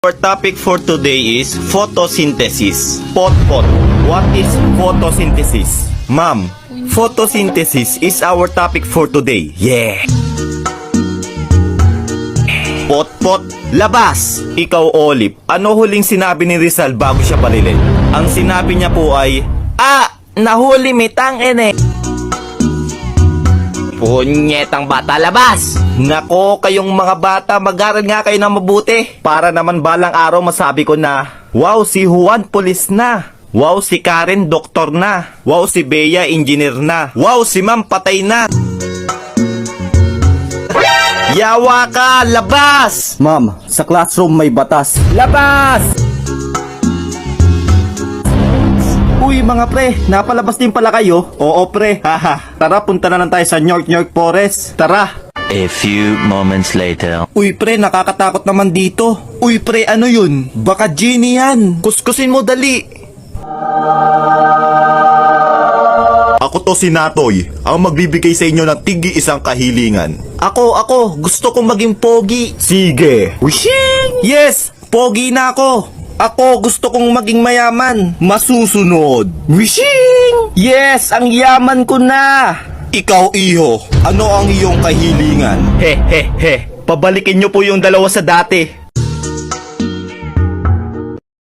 Our topic for today is photosynthesis. Pot. What is photosynthesis? Ma'am, photosynthesis is our topic for today. Yeah! Pot, labas! Ikaw, Olive, ano huling sinabi ni Rizal bago siya palilin? Ang sinabi niya po ay, nahuli mitang ene. Punyetang bata, labas! Nako, kayong mga bata, mag-aral nga kayo na mabuti. Para naman balang araw masabi ko na, wow, si Juan pulis na. Wow, si Karen doktor na. Wow, si Bea engineer na. Wow, si Ma'am patay na. Yawa ka, labas! Ma'am, sa classroom may batas. Labas! Uy mga pre, napalabas din pala kayo? Oo pre, haha. Tara, punta na lang tayo sa York Forest. Tara! A few moments later. Uy pre, nakakatakot naman dito. Uy pre, ano yun? Baka genie yan. Kuskusin mo dali. Ako to si Natoy, ang magbibigay sa inyo ng tigi isang kahilingan. Ako, gusto kong maging pogi. Sige! Wishing! Yes, pogi na ako. Ako, gusto kong maging mayaman. Masusunod. Wishing! Yes, ang yaman ko na. Ikaw, iho, ano ang iyong kahilingan? He. Pabalikin nyo po yung dalawa sa dati.